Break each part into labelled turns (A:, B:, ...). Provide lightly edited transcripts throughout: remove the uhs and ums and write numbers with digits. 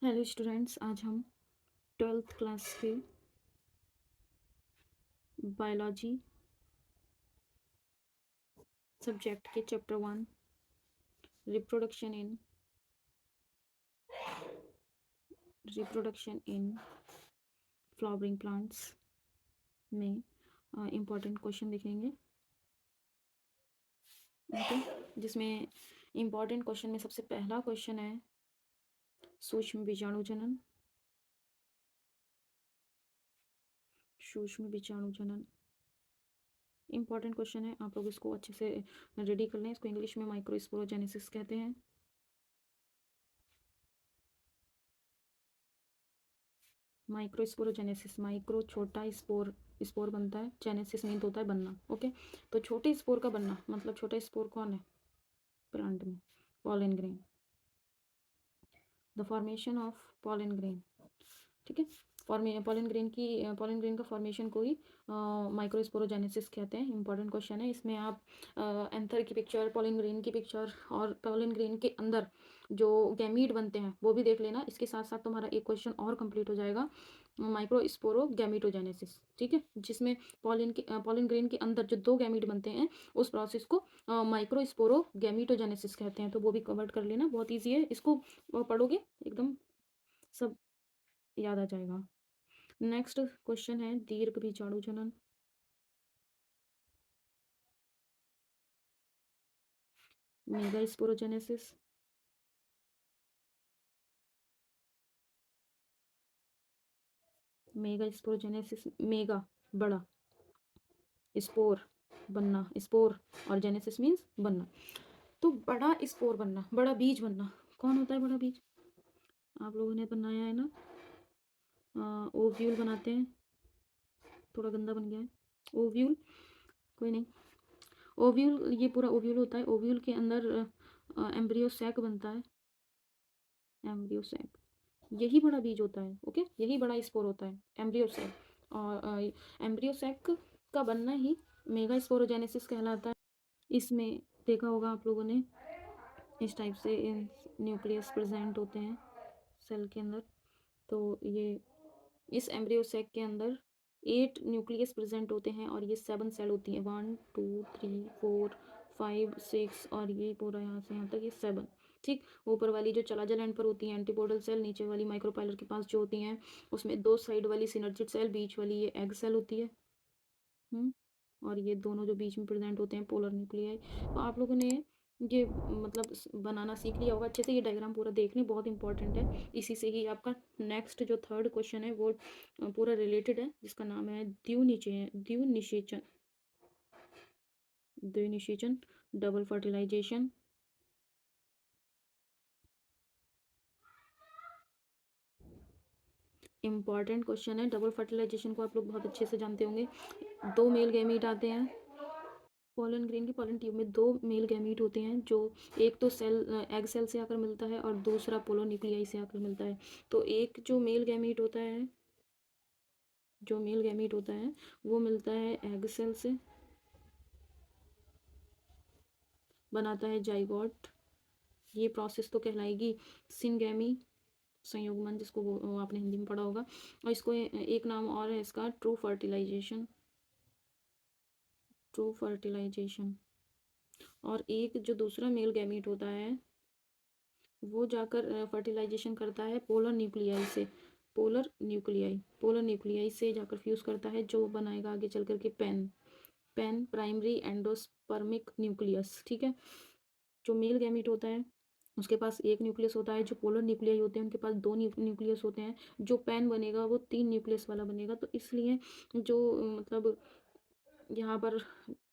A: Hello students, आज हम twelfth class के बायोलॉजी सब्जेक्ट के chapter 1 reproduction in flowering plants में इम्पॉर्टेंट क्वेश्चन देखेंगे। ओके, जिसमें इम्पॉर्टेंट क्वेश्चन में सबसे पहला क्वेश्चन है सूक्ष्म बीजाणु जनन। सूक्ष्म बीजाणु जनन इम्पॉर्टेंट क्वेश्चन है, आप लोग इसको अच्छे से रेडी कर लें। इसको इंग्लिश में माइक्रोस्पोरोजेनेसिस कहते हैं। माइक्रोस्पोरोजेनेसिस, माइक्रो छोटा स्पोर, स्पोर बनता है, जेनेसिस मीन होता है बनना। ओके, तो छोटे स्पोर का बनना मतलब छोटा स्पोर कौन है प्लांट में? Pollen grain, the formation of pollen grain. ठीक है, पॉलन ग्रेन का फॉर्मेशन को ही माइक्रोस्पोरोजेनेसिस कहते हैं। इंपॉर्टेंट क्वेश्चन है। इसमें आप एंथर की पिक्चर, पॉलन ग्रेन की पिक्चर और पॉलन ग्रेन के अंदर जो गैमीट बनते हैं वो भी देख लेना। इसके साथ साथ तुम्हारा एक क्वेश्चन और कंप्लीट हो जाएगा, माइक्रोस्पोरो गैमीटोजेनेसिस। ठीक है, जिसमें पॉलन ग्रेन के अंदर जो दो गैमीट बनते हैं उस प्रोसेस को माइक्रोस्पोरो गैमीटोजेनेसिस कहते हैं। तो वो भी कवर कर लेना, बहुत ईजी है। इसको पढ़ोगे एकदम सब याद आ जाएगा। नेक्स्ट क्वेश्चन है दीर्घ बीजाणु जनन। मेगास्पोरोजेनेसिस, मेगास्पोरोजेनेसिस, मेगा बड़ा, स्पोर बनना, स्पोर और जेनेसिस मीन्स बनना। तो बड़ा स्पोर बनना, बड़ा बीज बनना, कौन होता है बड़ा बीज? आप लोगों ने बनाया है ना, ओव्यूल बनाते हैं। थोड़ा गंदा बन गया है ओव्यूल, कोई नहीं। ओव्यूल, ये पूरा ओव्यूल होता है। ओव्यूल के अंदर एम्ब्रियो सैक बनता है, एम्ब्रियो सैक, यही बड़ा बीज होता है। ओके, यही बड़ा स्पोर होता है, एम्ब्रियो सैक। और एम्ब्रियो सैक का बनना ही मेगा स्पोरोजेनेसिस कहलाता है। इसमें देखा होगा आप लोगों ने, इस टाइप से न्यूक्लियस प्रेजेंट होते हैं सेल के अंदर। तो ये इस एम्ब्रियो सैक के अंदर 8 न्यूक्लियस प्रेजेंट होते हैं और ये 7 सेल होती हैं। 1 2 3 4 5 6 और ये पूरा यहाँ से यहाँ तक ये 7। ठीक, ऊपर वाली जो चलाजल एंड पर होती है एंटीपोडल सेल, नीचे वाली माइक्रोपाइलर के पास जो होती हैं उसमें दो साइड वाली सिनर्जिड सेल, बीच वाली ये एग सेल होती है। और ये दोनों जो बीच में प्रेजेंट होते हैं पोलर न्यूक्लियाई। तो आप लोगों ने ये मतलब बनाना सीख लिया होगा अच्छे से। ये डायग्राम पूरा देख लें, बहुत इंपॉर्टेंट है। इसी से ही आपका नेक्स्ट जो थर्ड क्वेश्चन है वो पूरा रिलेटेड है, जिसका नाम है द्विनिषेचन, द्विनिषेचन, डबल फर्टिलाइजेशन। इंपॉर्टेंट क्वेश्चन है। डबल फर्टिलाइजेशन को आप लोग बहुत अच्छे से जानते होंगे। दो मेल गैमीट आते हैं पॉलन ग्रेन के पॉलन ट्यूब में, दो मेल गैमीट होते हैं जो एक तो सेल एग सेल से आकर मिलता है और दूसरा पोलो न्यूक्लियाई से आकर मिलता है। तो एक जो मेल गैमीट होता है, जो मेल गैमीट होता है वो मिलता है एग सेल से, बनाता है जाइगोट। ये प्रोसेस तो कहलाएगी सिनगैमी, संयुग्मन, जिसको वो आपने हिंदी में पढ़ा होगा। और इसको एक नाम और है इसका, ट्रू फर्टिलाइजेशन, ट्रू फर्टिलाइजेशन। और एक जो दूसरा मेल गैमीट होता है वो जाकर फर्टिलाइजेशन करता है पोलर न्यूक्लियाई से, पोलर न्यूक्लियाई से जाकर फ्यूज करता है, जो बनाएगा आगे चल करके पेन प्राइमरी एंडोस्पर्मिक न्यूक्लियस। ठीक है, जो मेल गैमीट होता है उसके पास एक न्यूक्लियस होता है, जो पोलर न्यूक्लियाई होते हैं उनके पास दो न्यूक्लियस होते हैं। जो पेन बनेगा वो 3 न्यूक्लियस वाला बनेगा। तो इसलिए जो मतलब यहाँ पर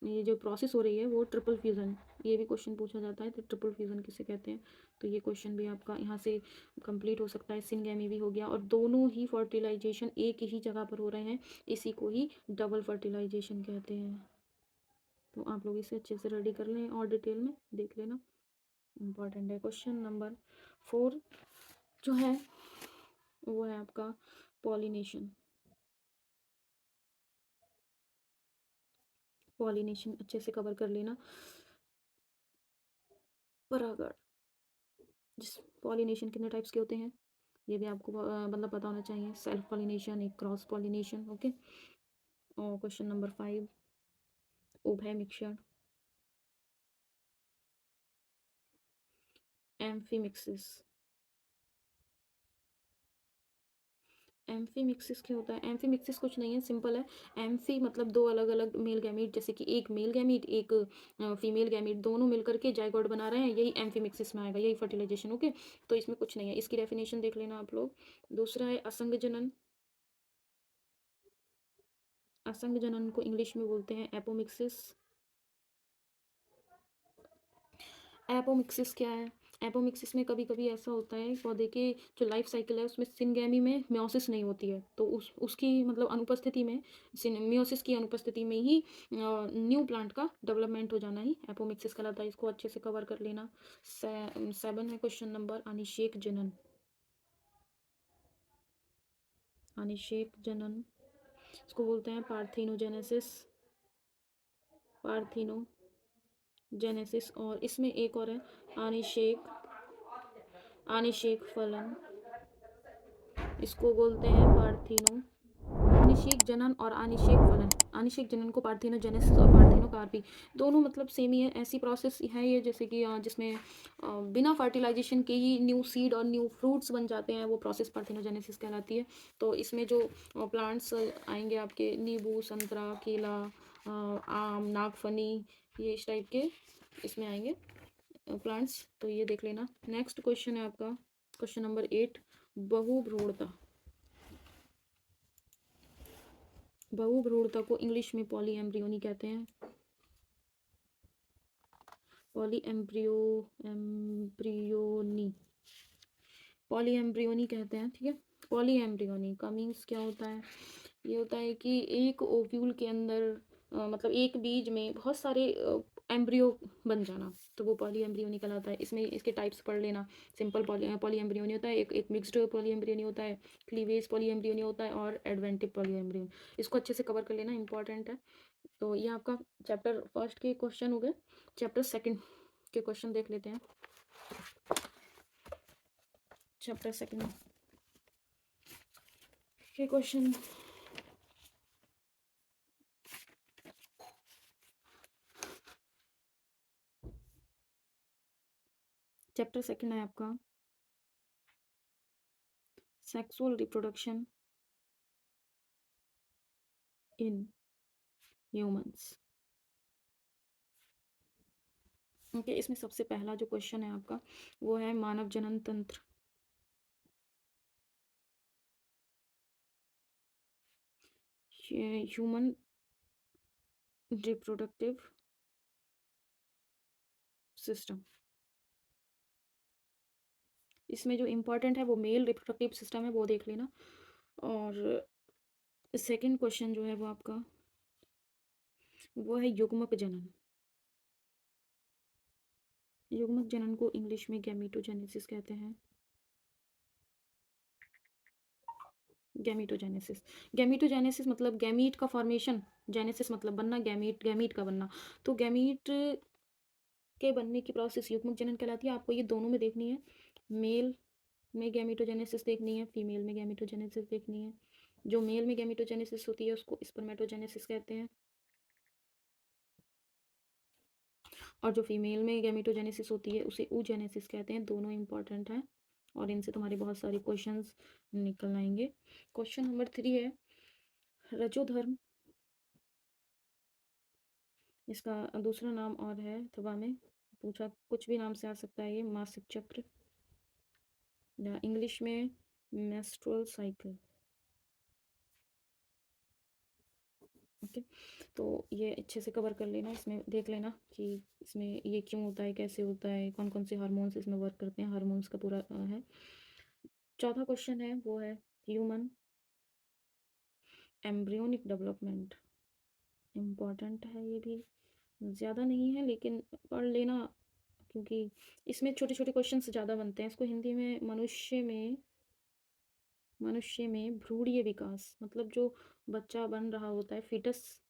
A: ये जो प्रोसेस हो रही है वो ट्रिपल फ्यूज़न, ये भी क्वेश्चन पूछा जाता है, तो ट्रिपल फ्यूज़न किसे कहते हैं। तो ये क्वेश्चन भी आपका यहाँ से कंप्लीट हो सकता है। सिनगैमी भी हो गया, और दोनों ही फर्टिलाइजेशन एक ही जगह पर हो रहे हैं, इसी को ही डबल फर्टिलाइजेशन कहते हैं। तो आप लोग इसे अच्छे से रेडी कर लें और डिटेल में देख लेना, इम्पॉर्टेंट है। क्वेश्चन नंबर 4 जो है वो है आपका पॉलिनेशन। पॉलिनेशन अच्छे से कवर कर लेना। परागण, जिस पॉलिनेशन कितने टाइप्स के होते हैं? ये भी आपको मतलब पता होना चाहिए। सेल्फ पॉलिनेशन, एक क्रॉस पॉलिनेशन। ओके। और क्वेश्चन नंबर 5, उभय मिश्रण, एम्फीमिक्सिस। एम्फीमिक्सिस क्या होता है? एम्फीमिक्सिस कुछ नहीं है, सिंपल है। एम्फी मतलब दो अलग अलग मेल गैमीट, जैसे कि एक मेल गैमीट एक फीमेल गैमीट, दोनों मिलकर के जाइगोट बना रहे हैं, यही एम्फीमिक्सिस में आएगा, यही फर्टिलाइजेशन। ओके। तो इसमें कुछ नहीं है, इसकी डेफिनेशन देख लेना आप लोग। दूसरा है असंग जनन। असंग जनन को इंग्लिश में बोलते हैं एपोमिक्सिस। एपोमिक्सिस क्या है? एपोमिक्सिस में कभी कभी ऐसा होता है, पौधे के जो लाइफ साइकिल है उसमें सिनगैमी में म्योसिस नहीं होती है, तो उसकी मतलब अनुपस्थिति में, म्योसिस की अनुपस्थिति में ही न्यू प्लांट का डेवलपमेंट हो जाना ही एपोमिक्सिस कहलाता है। इसको अच्छे से कवर कर लेना। 7 है क्वेश्चन नंबर, अनिषेक जनन। अनिषेक जनन इसको बोलते हैं पार्थिनोजेनेसिस। पार्थिनोजेनेसिस। और इसमें एक और है, अनिषेक अनिषेक फलन, इसको बोलते हैं पार्थिनो। अनिषेक जनन और अनिषेक फलन, अनिषेक जनन को पार्थिनोजेनेसिस और पार्थिनोकार्पी, दोनों मतलब सेम ही है। ऐसी प्रोसेस है ये, जैसे कि जिसमें बिना फर्टिलाइजेशन के ही न्यू सीड और न्यू फ्रूट्स बन जाते हैं, वो प्रोसेस पार्थिनोजेनेसिस कहलाती है। तो इसमें जो प्लांट्स आएंगे आपके, नींबू, संतरा, केला, आम, नागफनी, ये इस टाइप के इसमें आएंगे प्लांट्स। तो ये देख लेना। नेक्स्ट क्वेश्चन है आपका क्वेश्चन नंबर 8, बहुभ्रूणता। बहुभ्रूणता को इंग्लिश में पॉली एम्ब्रियोनी कहते हैं। पॉली एम्ब्रियोनी, पॉली एम्ब्रियोनी कहते हैं, ठीक है। पॉली एम्ब्रियोनी का मीन्स क्या होता है? ये होता है कि एक ओव्यूल के अंदर मतलब एक बीज में बहुत सारे एम्ब्रियो बन जाना, तो वो पॉली एम्ब्रियोनी कहलाता है। इसमें इसके टाइप्स पढ़ लेना। सिंपल पॉली एम्ब्रियोनी होता है, एक मिक्स्ड पॉली एम्ब्रियोनी होता है, क्लीवेज पॉली एम्ब्रियोनी होता है, और एडवेंटिव पॉली एम्ब्रियोनी। इसको अच्छे से कवर कर लेना, इंपॉर्टेंट है। तो ये आपका चैप्टर फर्स्ट के क्वेश्चन हो गए। चैप्टर सेकंड के क्वेश्चन देख लेते हैं। चैप्टर सेकंड के क्वेश्चन, चैप्टर सेकंड है आपका sexual reproduction in humans. Okay. इसमें सबसे पहला जो क्वेश्चन है आपका वो है मानव जनन तंत्र। Human reproductive system. इसमें जो इम्पोर्टेंट है वो मेल रिप्रोडक्टिव सिस्टम है, वो देख लेना। और सेकंड क्वेश्चन जो है वो आपका वो है युग्मक जनन। युग्मक जनन को इंग्लिश में गैमीटोजेनेसिस कहते हैं। गैमीटोजेनेसिस, गैमीटोजेनेसिस मतलब गैमीट का फॉर्मेशन, जेनेसिस मतलब बनना, गैमीट गैमीट का बनना। तो गैमीट के बनने की प्रोसेस युग्मक जनन कहलाती है। आपको ये दोनों में देखनी है, मेल में गैमीटोजेनेसिस देखनी है, फीमेल में गैमीटोजेनेसिस देखनी है। जो मेल में गैमीटोजेनेसिस होती है उसको स्पर्मेटोजेनेसिस कहते हैं, और जो फीमेल में गैमीटोजेनेसिस होती है उसे oogenesis कहते हैं। दोनों इंपॉर्टेंट हैं और इनसे तुम्हारे बहुत सारे क्वेश्चंस निकल आएंगे। क्वेश्चन नंबर 3 है रजोधर्म। इसका दूसरा नाम और है, अथवा में पूछा कुछ भी नाम से आ सकता है, ये मासिक चक्र या इंग्लिश में मेंस्ट्रुअल साइकिल। ओके। तो ये अच्छे से कवर कर लेना। इसमें देख लेना कि इसमें ये क्यों होता है, कैसे होता है, कौन कौन से हार्मोन्स इसमें वर्क करते हैं, हार्मोन्स का पूरा है। चौथा क्वेश्चन है वो है ह्यूमन एम्ब्रियोनिक डेवलपमेंट। इम्पॉर्टेंट है ये भी, ज़्यादा नहीं है लेकिन पढ़ लेना, क्योंकि इसमें छोटे छोटे क्वेश्चन ज़्यादा बनते हैं। इसको हिंदी में मनुष्य में भ्रूणीय विकास, मतलब जो बच्चा बन रहा होता है, फीटस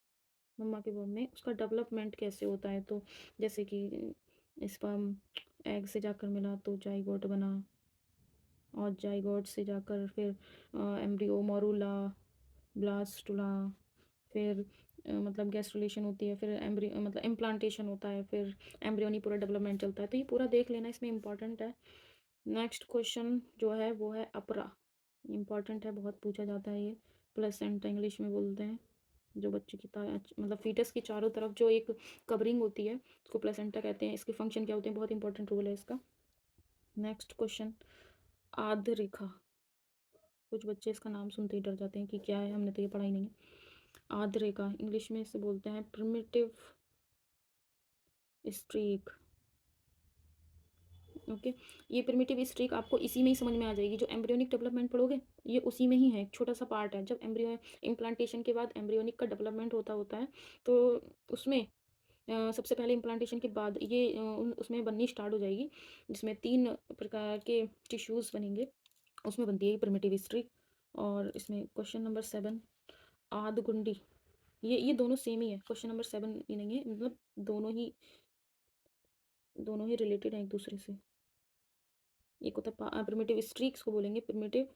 A: मम्मा के बम में, उसका डेवलपमेंट कैसे होता है। तो जैसे कि स्पर्म एग से जाकर मिला तो जाइगोट बना, और जाइगोट से जाकर फिर एम्ब्रियो, मोरूला, ब्लास्टुला, फिर मतलब गैस्ट्रुलेशन होती है, फिर एम्ब्रियो मतलब इम्प्लांटेशन होता है, फिर एम्ब्रियोनी पूरा डेवलपमेंट चलता है। तो ये पूरा देख लेना, इसमें इंपॉर्टेंट है। नेक्स्ट क्वेश्चन जो है वो है अपरा, इंपॉर्टेंट है, बहुत पूछा जाता है ये। प्लेसेंटा इंग्लिश में बोलते हैं, जो बच्चे की मतलब फीटस की चारों तरफ जो एक कवरिंग होती है उसको प्लेसेंटा कहते हैं। इसके फंक्शन क्या होते हैं, बहुत इंपॉर्टेंट रोल है इसका। नेक्स्ट क्वेश्चन, आद्ररेखा। कुछ बच्चे इसका नाम सुनते ही डर जाते हैं कि क्या है, हमने तो ये पढ़ा ही नहीं है। आद्ररेखा इंग्लिश में इसे बोलते हैं प्रिमिटिव स्ट्रीक। ओके, ये प्रिमिटिव स्ट्रीक आपको इसी में ही समझ में आ जाएगी, जो एम्ब्रियोनिक डेवलपमेंट पढ़ोगे ये उसी में ही है, एक छोटा सा पार्ट है। जब एम्ब्रियो इम्प्लांटेशन के बाद एम्ब्रियोनिक का डेवलपमेंट होता होता है तो उसमें सबसे पहले इम्प्लांटेशन के बाद ये उसमें बननी स्टार्ट हो जाएगी, जिसमें 3 प्रकार के टिश्यूज़ बनेंगे, उसमें बनती है प्रिमिटिव स्ट्रिक। और इसमें क्वेश्चन नंबर 7, आदगुंडी, ये दोनों सेम ही है। क्वेश्चन नंबर 7 ये नहीं है, मतलब दोनों ही रिलेटेड हैं एक दूसरे से। एक होता है प्रिमिटिव स्ट्रीक्स को बोलेंगे प्रिमिटिव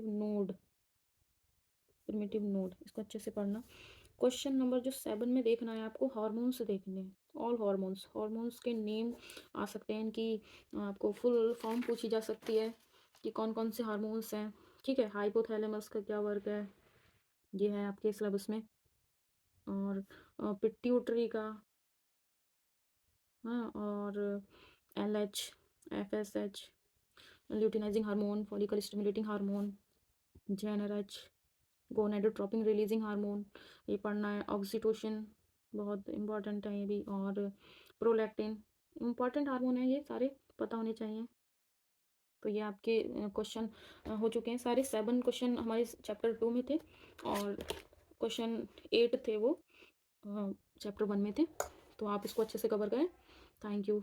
A: नोड, प्रिमिटिव नोड, इसको अच्छे से पढ़ना। क्वेश्चन नंबर जो 7 में देखना है आपको, हार्मोन्स देखने हैं। ऑल हार्मोन्स, हार्मोन्स के नेम आ सकते हैं, इनकी आपको फुल फॉर्म पूछी जा सकती है कि कौन कौन से हार्मोन्स हैं। ठीक है, हाइपोथैलेमस का क्या वर्क है, ये है आपके सिलेबस में। और पिट्यूटरी का, हाँ, और LH, FSH, luteinizing hormone, follicle stimulating hormone, GnRH, gonadotropin releasing hormone, ये पढ़ना है। ऑक्सीटोसिन बहुत इंपॉर्टेंट है ये भी, और प्रोलैक्टिन, इंपॉर्टेंट हार्मोन है, ये सारे पता होने चाहिए। तो ये आपके क्वेश्चन हो चुके हैं सारे। 7 क्वेश्चन हमारे चैप्टर 2 में थे, और क्वेश्चन 8 थे वो चैप्टर 1 में थे। तो आप इसको अच्छे से कवर करें। Thank you.